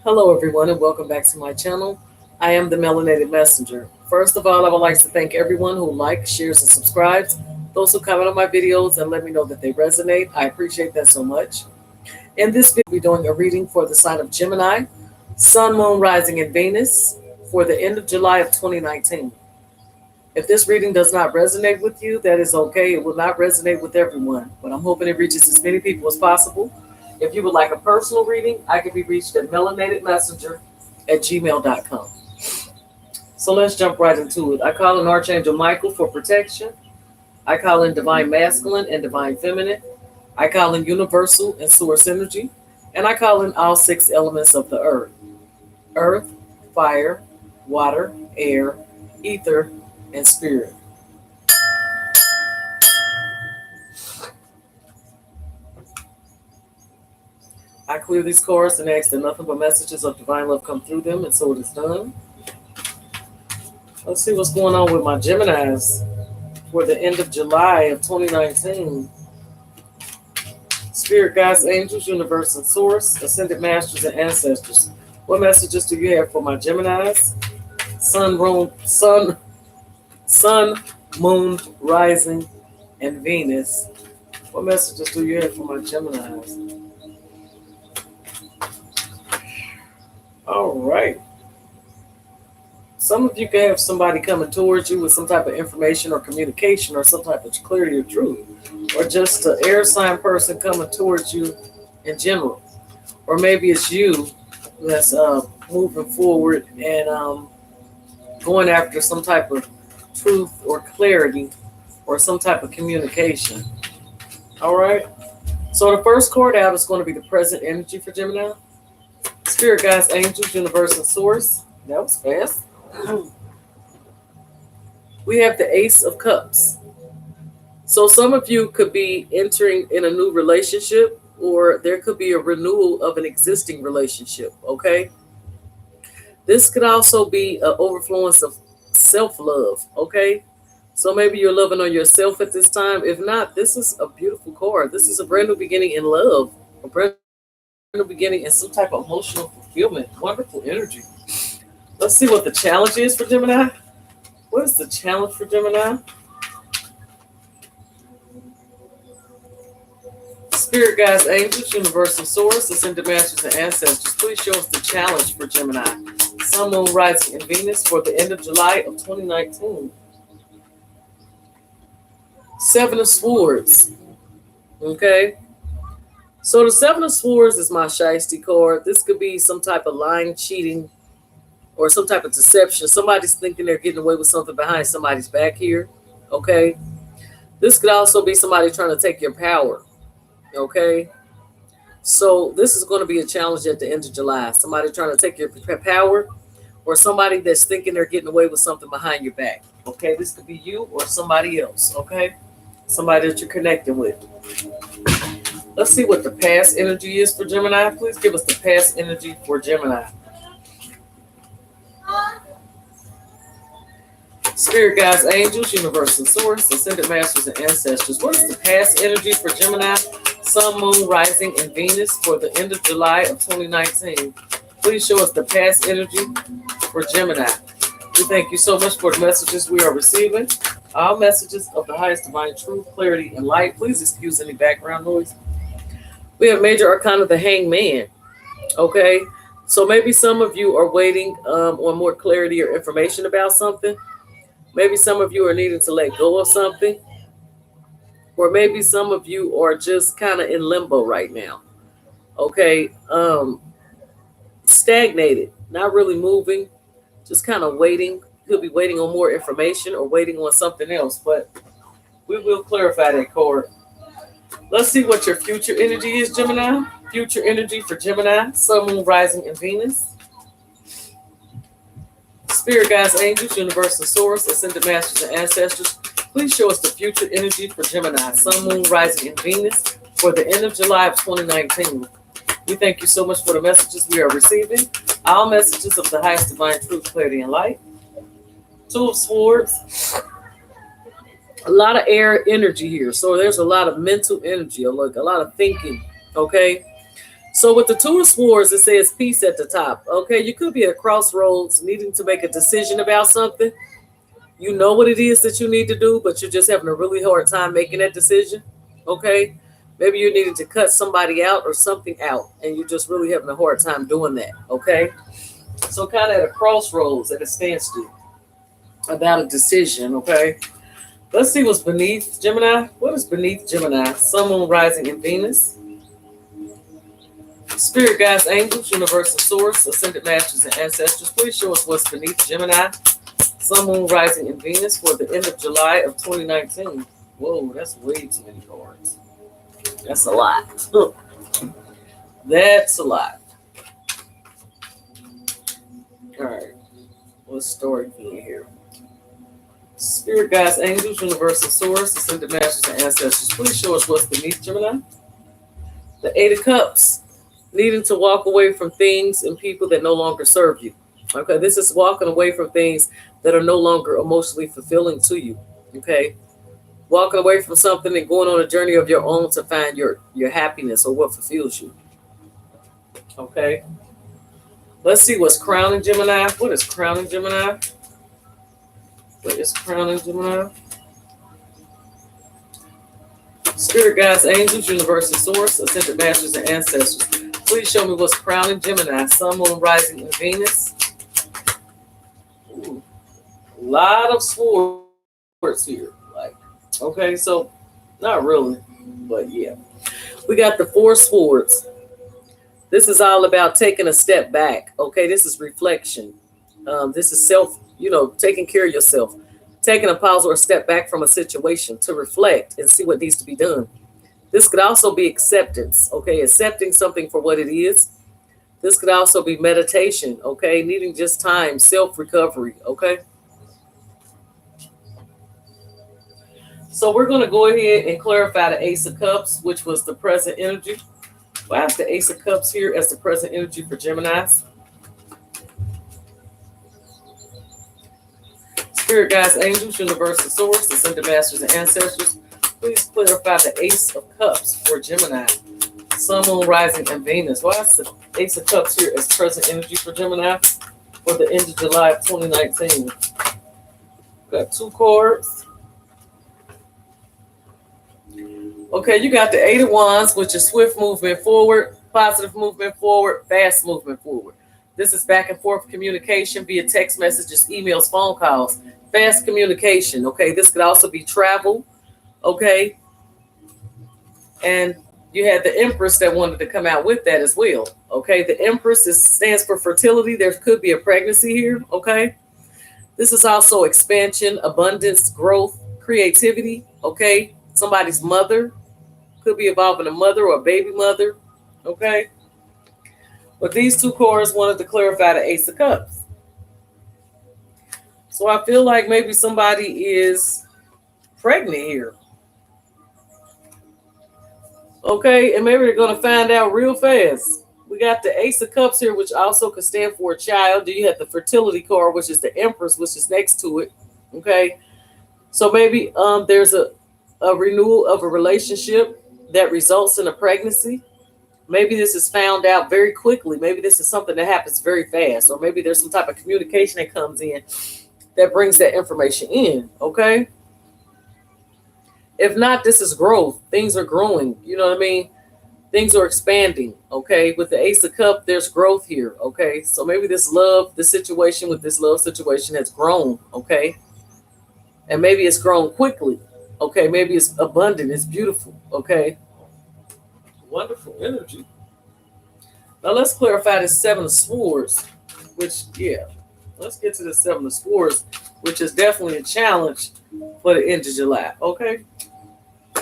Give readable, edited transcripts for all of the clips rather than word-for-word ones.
Hello, everyone, and welcome back to my channel. I am the Melanated Messenger. First of all, I would like to thank everyone who likes, shares, and subscribes. Those who comment on my videos and let me know that they resonate. I appreciate that so much. In this video, we'll be doing a reading for the sign of Gemini, Sun, Moon, Rising, and Venus for the end of July of 2019. If this reading does not resonate with you, that is okay. It will not resonate with everyone, but I'm hoping it reaches as many people as possible. If you would like a personal reading, I can be reached at melanatedmessenger@gmail.com. So let's jump right into it. I call in Archangel Michael for protection. I call in Divine Masculine and Divine Feminine. I call in Universal and Source Energy. And I call in all 6 elements of the earth: earth, fire, water, air, ether, and spirit. I clear these cards and ask that nothing but messages of divine love come through them, and so it is done. Let's see what's going on with my Geminis for the end of July of 2019. Spirit, guides, angels, universe, and source, ascended masters, and ancestors. What messages do you have for my Geminis? Sun, Moon, Rising, and Venus. What messages do you have for my Geminis? All right. Some of you can have somebody coming towards you with some type of information or communication or some type of clarity or truth, or just an air sign person coming towards you in general. Or maybe it's you that's moving forward and going after some type of truth or clarity or some type of communication. All right. So the first card out is going to be the present energy for Gemini. Spirit, guides, angels, universe, and source. That was fast. We have the Ace of Cups. So some of you could be entering in a new relationship, or there could be a renewal of an existing relationship, okay? This could also be an overfluence of self-love, okay? So maybe you're loving on yourself at this time. If not, this is a beautiful card. This is a brand new beginning in love, a brand new beginning in some type of emotional fulfillment. Wonderful energy. Let's see what the challenge is for Gemini. What is the challenge for Gemini? Spirit, guides, angels, universal source, ascended masters, and ancestors. Please show us the challenge for Gemini, Sun, Moon, Rising, and Venus for the end of July of 2019. 7 of Swords. Okay. So the 7 of Swords is my shiesty card. This could be some type of lying, cheating, or some type of deception. Somebody's thinking they're getting away with something behind somebody's back here. Okay. This could also be somebody trying to take your power. Okay. So this is going to be a challenge at the end of July. Somebody trying to take your power, or somebody that's thinking they're getting away with something behind your back. Okay. This could be you or somebody else. Okay. Somebody that you're connecting with. Let's see what the past energy is for Gemini. Please give us the past energy for Gemini. Spirit, guides, angels, universal source, ascended masters, and ancestors. What is the past energy for Gemini, Sun, Moon, Rising, and Venus for the end of July of 2019? Please show us the past energy for Gemini. We thank you so much for the messages we are receiving. All messages of the highest divine truth, clarity, and light. Please excuse any background noise. We have major arcana, the Hangman. Okay, so maybe some of you are waiting on more clarity or information about something. Maybe some of you are needing to let go of something. Or maybe some of you are just kind of in limbo right now. Okay, stagnated, not really moving, just kind of waiting. You'll be waiting on more information or waiting on something else, but we will clarify that card. Let's see what your future energy is, Gemini. Future energy for Gemini, Sun, Moon, Rising, and Venus. Spirit, guides, angels, universal source, ascended masters, and ancestors. Please show us the future energy for Gemini, Sun, Moon, Rising, and Venus for the end of July of 2019. We thank you so much for the messages we are receiving. All messages of the highest divine truth, clarity, and light. 2 of Swords. A lot of air energy here. So there's a lot of mental energy, or like a lot of thinking. Okay. So with the Two of Swords, it says peace at the top. Okay, you could be at a crossroads needing to make a decision about something. You know what it is that you need to do, but you're just having a really hard time making that decision. Okay. Maybe you needed to cut somebody out or something out, and you're just really having a hard time doing that. Okay. So kind of at a crossroads, at a standstill about a decision. Okay. Let's see what's beneath Gemini. What is beneath Gemini? Sun, Moon, Rising, and Venus. Spirit guides, angels, universal source, ascended masters, and ancestors. Please show us what's beneath Gemini, Sun, Moon, Rising, and Venus for the end of July of 2019. Whoa, that's way too many cards. That's a lot. That's a lot. All right. Let's start again here. Spirit guides, angels, universal source, ascended masters, and ancestors. Please show us what's beneath Gemini. The Eight of Cups. Needing to walk away from things and people that no longer serve you. Okay, this is walking away from things that are no longer emotionally fulfilling to you. Okay, walking away from something and going on a journey of your own to find your happiness or what fulfills you. Okay, let's see what's crowning Gemini. What is crowning Gemini? What is crowning Gemini? Spirit guides, angels, universal source, ascended masters, and ancestors. Please show me what's crowning Gemini, Sun, Moon, Rising, and Venus. Ooh, a lot of swords here. Like, okay, so not really, but yeah. We got the Four Swords. This is all about taking a step back. Okay, this is reflection. This is self, taking care of yourself, taking a pause or a step back from a situation to reflect and see what needs to be done. This could also be acceptance, okay, accepting something for what it is. This could also be meditation, okay, needing just time, self-recovery, okay. So we're going to go ahead and clarify the Ace of Cups, which was the present energy. Why is the Ace of Cups here as the present energy for Geminis? Spirit guides, angels, universal source, ascended masters, and ancestors. Please clarify the Ace of Cups for Gemini, Sun, Moon, Rising, and Venus. Why is the Ace of Cups here as present energy for Gemini for the end of July of 2019? Got two cards. Okay, you got the Eight of Wands, which is swift movement forward, positive movement forward, fast movement forward. This is back and forth communication via text messages, emails, phone calls, fast communication. Okay, this could also be travel. Okay, and you had the Empress that wanted to come out with that as well. Okay, the Empress stands for fertility. There could be a pregnancy here. Okay, this is also expansion, abundance, growth, creativity. Okay, somebody's mother could be involving a mother or a baby mother. Okay, but these two cards wanted to clarify the Ace of Cups. So I feel like maybe somebody is pregnant here. Okay, and maybe they're going to find out real fast. We got the Ace of Cups here, which also could stand for a child. Then you have the fertility card, which is the Empress, which is next to it. Okay, so maybe there's a renewal of a relationship that results in a pregnancy. Maybe this is found out very quickly. Maybe this is something that happens very fast, or maybe there's some type of communication that comes in that brings that information in. Okay. If not, this is growth. Things are growing. You know what I mean? Things are expanding. Okay. With the Ace of Cups, there's growth here. Okay. So maybe this love, the situation with this love situation has grown. Okay. And maybe it's grown quickly. Okay. Maybe it's abundant. It's beautiful. Okay. Wonderful energy. Now let's clarify the Seven of Swords, which, yeah, let's get to the Seven of Swords, which is definitely a challenge for the end of July. Okay.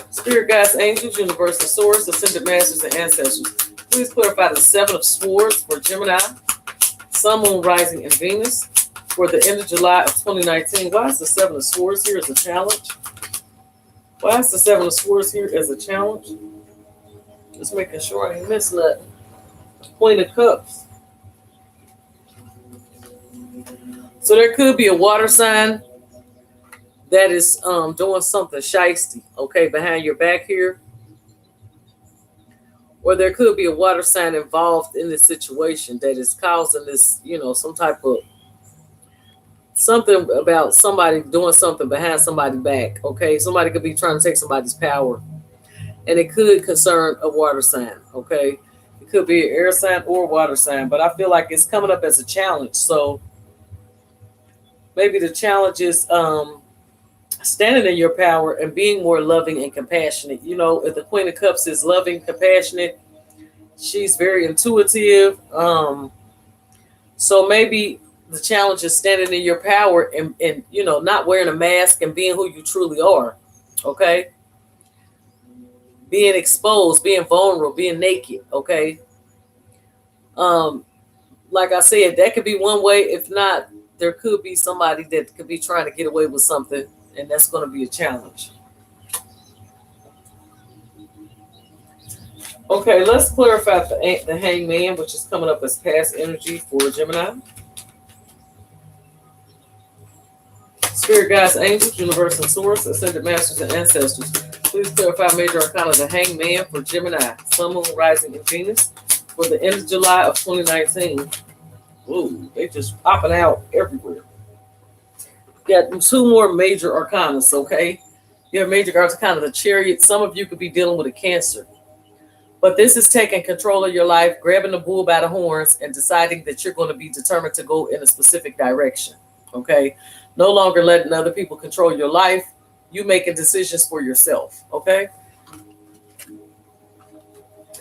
Spirit guides, angels, universal source, ascended masters, and ancestors. Please clarify the Seven of Swords for Gemini, Sun, Moon, Rising, and Venus for the end of July of 2019. Why is the Seven of Swords here as a challenge? Why is the Seven of Swords here as a challenge? Just making sure I ain't missing that. Queen of Cups. So there could be a water sign that is doing something shisty, okay, behind your back here. Or there could be a water sign involved in this situation that is causing this, some type of something about somebody doing something behind somebody's back, okay? Somebody could be trying to take somebody's power, and it could concern a water sign, okay? It could be an air sign or a water sign, but I feel like it's coming up as a challenge. So maybe the challenge is standing in your power and being more loving and compassionate. If the Queen of Cups is loving, compassionate, she's very intuitive. So maybe the challenge is standing in your power and not wearing a mask and being who you truly are. Okay? Being exposed, being vulnerable, being naked. Okay? Like I said, that could be one way. If not, there could be somebody that could be trying to get away with something, and that's going to be a challenge. Okay, let's clarify the Hangman, which is coming up as past energy for Gemini. Spirit guides, angels, universe and source, ascended masters and ancestors. Please clarify major arcana of the Hangman for Gemini, Sun, Moon, Rising, and Venus for the end of July of 2019. Ooh, they just popping out everywhere. Got two more major arcanas, okay? You have major arcana, the Chariot. Some of you could be dealing with a Cancer. But this is taking control of your life, grabbing the bull by the horns, and deciding that you're going to be determined to go in a specific direction, okay? No longer letting other people control your life. You making decisions for yourself, okay?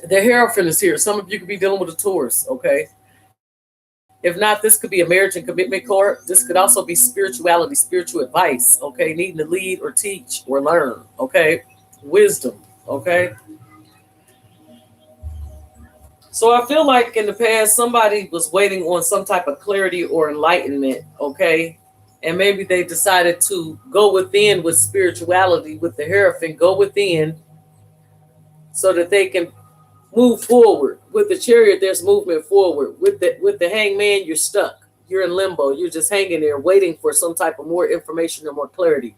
The Hierophant is here. Some of you could be dealing with a Taurus, okay? If not, this could be a marriage and commitment card. This could also be spirituality, spiritual advice, okay? Needing to lead or teach or learn, okay? Wisdom, okay? So I feel like in the past, somebody was waiting on some type of clarity or enlightenment, okay? And maybe they decided to go within with spirituality, with the Hierophant, go within so that they can move forward. With the Chariot, there's movement forward. With the Hangman, you're stuck. You're in limbo. You're just hanging there waiting for some type of more information or more clarity.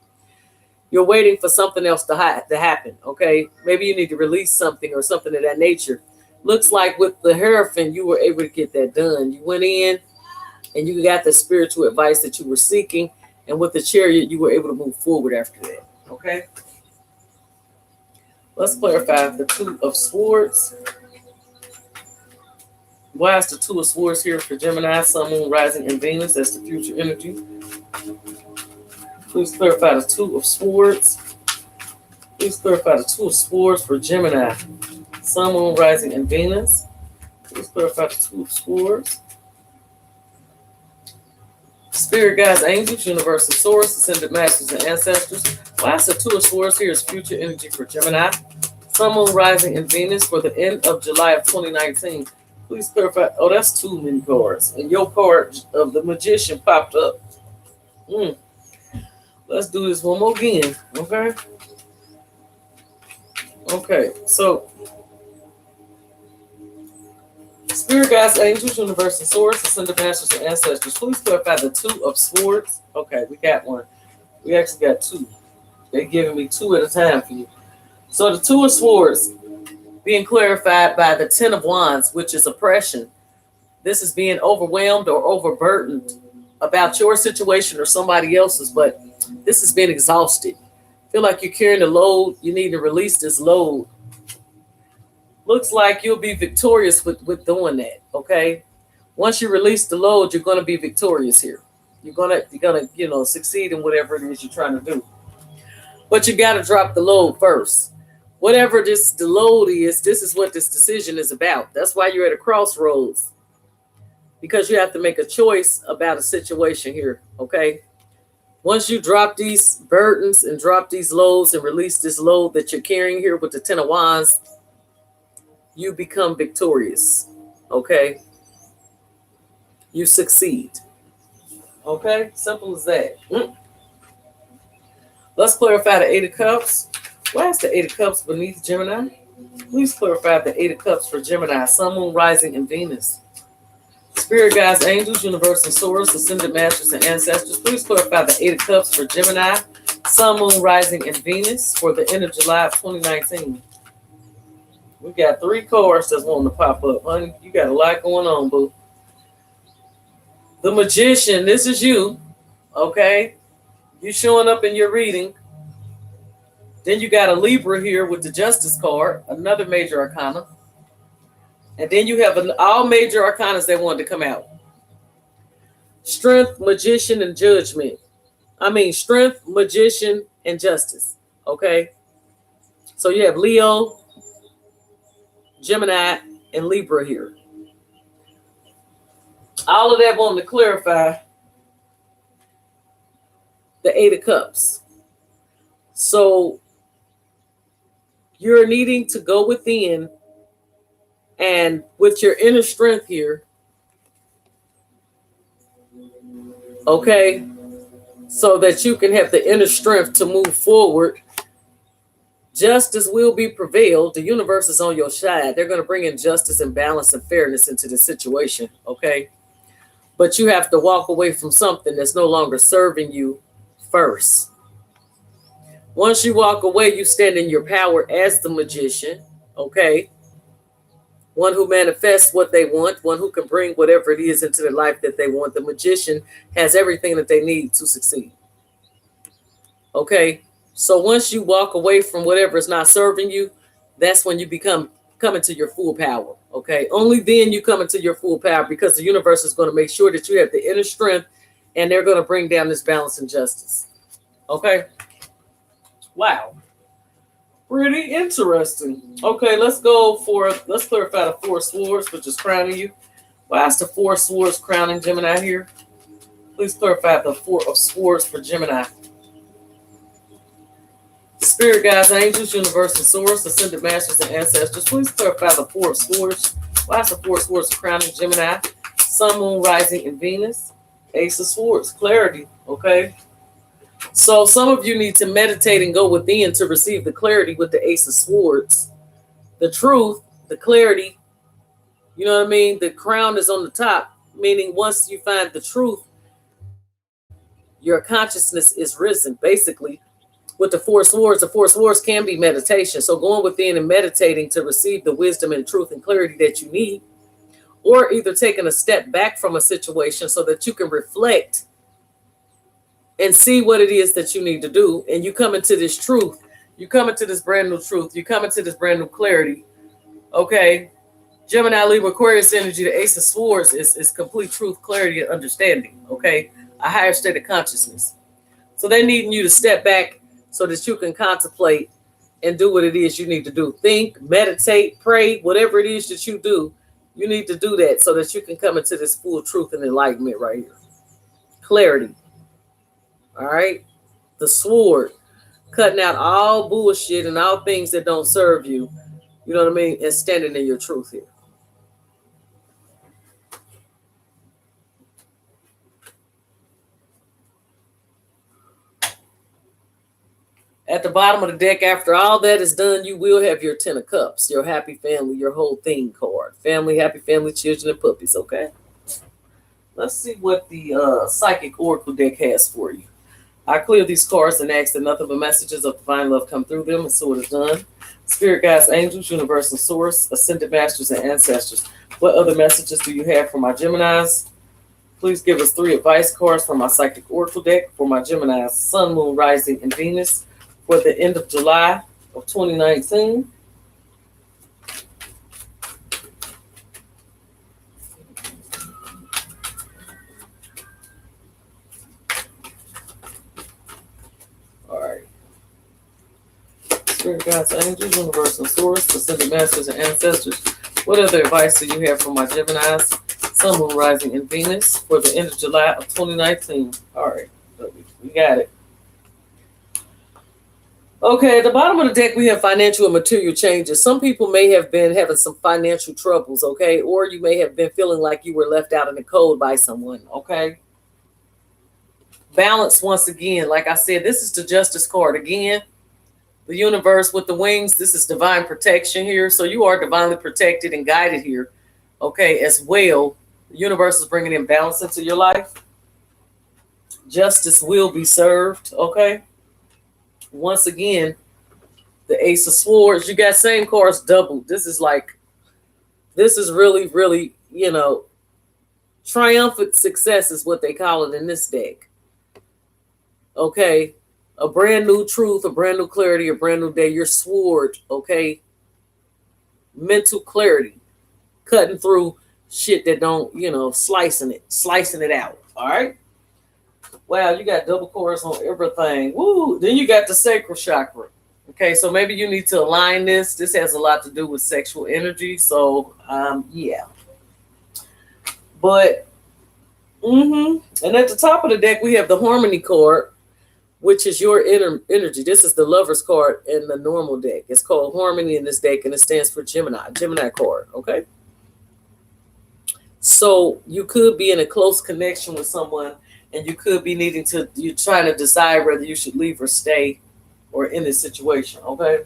You're waiting for something else to happen, okay? Maybe you need to release something or something of that nature. Looks like with the Hierophant, you were able to get that done. You went in and you got the spiritual advice that you were seeking. And with the Chariot, you were able to move forward after that, okay? Let's clarify the Two of Swords. Why is the Two of Swords here for Gemini, Sun, Moon, Rising, and Venus? That's the future energy. Please clarify the Two of Swords. Please clarify the Two of Swords for Gemini, Sun, Moon, Rising, and Venus. Please clarify the Two of Swords. Spirit guides, angels, universal source, ascended masters, and ancestors. Why is the Two of Swords here is future energy for Gemini, Sun, Moon, Rising, and Venus for the end of July of 2019. Please clarify. Oh, that's too many cards. And your card of the Magician popped up. Let's do this one more again, okay? Okay, so Spirit guides, angels, universal source, ascended masters, and ancestors. Please clarify the Two of Swords. Okay, we got one. We actually got two. They're giving me two at a time for you. So the Two of Swords being clarified by the Ten of Wands, which is oppression. This is being overwhelmed or overburdened about your situation or somebody else's, but this is being exhausted. Feel like you're carrying the load. You need to release this load. Looks like you'll be victorious with doing that, okay? Once you release the load, you're going to be victorious here. You're gonna succeed in whatever it is you're trying to do. But you got to drop the load first. Whatever the load is, this is what this decision is about. That's why you're at a crossroads, because you have to make a choice about a situation here, okay? Once you drop these burdens and drop these loads and release this load that you're carrying here with the Ten of Wands, you become victorious, okay? You succeed, okay? Simple as that. Let's clarify the Eight of Cups. Why is the Eight of Cups beneath Gemini? Please clarify the Eight of Cups for Gemini, Sun, Moon, Rising, and Venus. Spirit guides, angels, universal source, ascended masters, and ancestors. Please clarify the Eight of Cups for Gemini, Sun, Moon, Rising, and Venus for the end of July of 2019. We got 3 cards that's wanting to pop up, honey. You got a lot going on, boo. The Magician, this is you, okay? You showing up in your reading. Then you got a Libra here with the Justice card, another major arcana. And then you have all major arcanas that wanted to come out. Strength, Magician, and Judgment. Strength, Magician, and Justice. Okay? So you have Leo, Gemini, and Libra here. All of that wanting to clarify the 8 of Cups. So you're needing to go within and with your inner strength here, okay, so that you can have the inner strength to move forward. Justice will be prevailed. The universe is on your side. They're going to bring in justice and balance and fairness into the situation, okay? But you have to walk away from something that's no longer serving you first. Once you walk away, you stand in your power as the Magician, okay? One who manifests what they want, one who can bring whatever it is into their life that they want. The Magician has everything that they need to succeed. Okay? So once you walk away from whatever is not serving you, that's when you come into your full power. Okay? Only then you come into your full power, because the universe is going to make sure that you have the inner strength, and they're going to bring down this balance and justice. Okay? Wow. Pretty interesting. Okay, let's clarify the 4 of Swords, which is crowning you. Why is the 4 of Swords crowning Gemini here? Please clarify the 4 of Swords for Gemini. Spirit guides, angels, universal source, ascended masters, and ancestors. Please clarify the 4 of Swords. Why is the 4 of Swords crowning Gemini? Sun, Moon, Rising, and Venus. Ace of Swords, clarity. Okay. So some of you need to meditate and go within to receive the clarity with the Ace of Swords. The truth, the clarity, you know what I mean? The crown is on the top, meaning once you find the truth, your consciousness is risen. Basically, with the 4 of Swords can be meditation. So going within and meditating to receive the wisdom and truth and clarity that you need, or either taking a step back from a situation so that you can reflect and see what it is that you need to do. And you come into this truth. You come into this brand new truth. You come into this brand new clarity. Okay. Gemini, Libra, Aquarius energy, the Ace of Swords is complete truth, clarity, and understanding. Okay. A higher state of consciousness. So they're needing you to step back so that you can contemplate and do what it is you need to do. Think, meditate, pray, whatever it is that you do, you need to do that so that you can come into this full truth and enlightenment right here. Clarity. All right. The sword, cutting out all bullshit and all things that don't serve you. You know what I mean? And standing in your truth here. At the bottom of the deck, after all that is done, you will have your 10 of Cups, your happy family, your whole thing card. Family, happy family, children, and puppies, okay? Let's see what the Psychic Oracle deck has for you. I clear these cards and ask that nothing but messages of divine love come through them, and so it is done. Spirit guides, angels, universal source, ascended masters, and ancestors. What other messages do you have for my Geminis? Please give us 3 advice cards from my Psychic Oracle deck for my Geminis, Sun, Moon, Rising, and Venus for the end of July of 2019. All right. Spirit guides, angels, universal source, ascended masters, and ancestors. What other advice do you have for my Geminis, Sun, Moon, Rising, and Venus for the end of July of 2019? All right. We got it. Okay, at the bottom of the deck, we have financial and material changes. Some people may have been having some financial troubles, okay? Or you may have been feeling like you were left out in the cold by someone, okay? Balance, once again, like I said, this is the Justice card. Again, the universe with the wings, this is divine protection here. So you are divinely protected and guided here, okay, as well. The universe is bringing in balance into your life. Justice will be served, okay? Once again, the Ace of Swords. You got same cards doubled. This is really, really, triumphant success is what they call it in this deck. Okay. A brand new truth, a brand new clarity, a brand new day. Your sword, okay? Mental clarity. Cutting through shit that don't, slicing it out. All right. Wow, you got double cards on everything. Woo. Then you got the sacral chakra. Okay, so maybe you need to align this. This has a lot to do with sexual energy. So, yeah. But, and at the top of the deck, we have the harmony card, which is your inner energy. This is the lover's card in the normal deck. It's called harmony in this deck, and it stands for Gemini card, okay? So you could be in a close connection with someone, and you could be you're trying to decide whether you should leave or stay or in this situation, okay?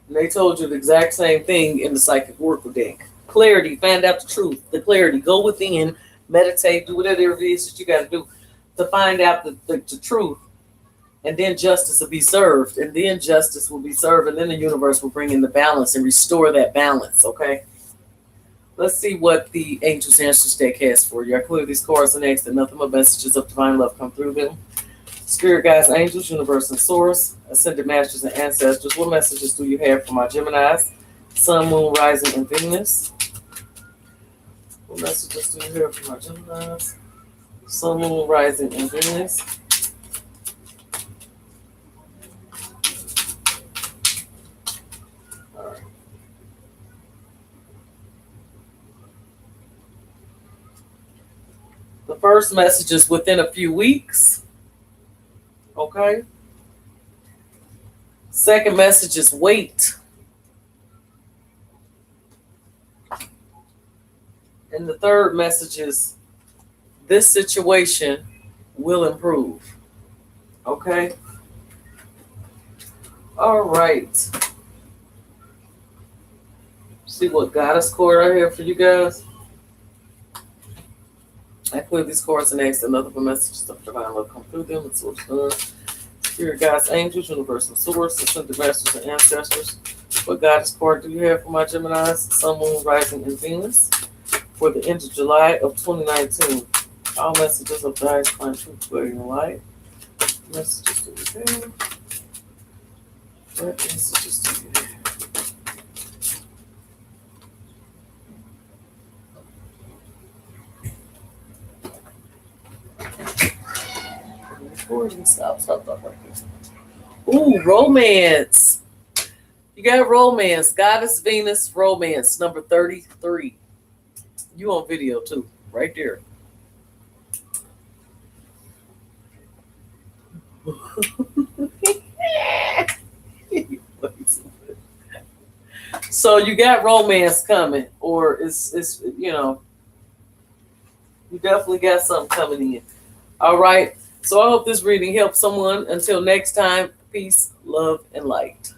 And they told you the exact same thing in the psychic oracle deck. Clarity, find out the truth, the clarity. Go within, meditate, do whatever it is that you got to do to find out the truth. And then justice will be served. And then justice will be served. And then the universe will bring in the balance and restore that balance, okay? Let's see what the Angels Answers deck has for you. I clear these cards and ask that nothing but messages of divine love come through them. Spirit guides, angels, universe, and source, ascended masters and ancestors. What messages do you have for my Geminis? Sun, moon, rising, and Venus. What messages do you have for my Geminis? Sun, moon, rising, and Venus. All right. The first message is within a few weeks. Okay. Second message is wait. And the third message is this situation will improve. Okay. All right. See what goddess card I have for you guys. I clear these cards and ask another message of divine love come through them. It's what's done. Spirit guides, angels, universal source, ascended masters and ancestors. What goddess card do you have for my Geminis? Sun, moon, rising, and Venus for the end of July of 2019. All messages of guides find truth, clarity, and light. Messages do you have? What messages do you have? Stop right here. Ooh, romance. You got romance. Goddess Venus, romance, number 33. You on video too, right there. So you got romance coming, or it's you definitely got something coming in. All right. So I hope this reading helps someone. Until next time, peace, love, and light.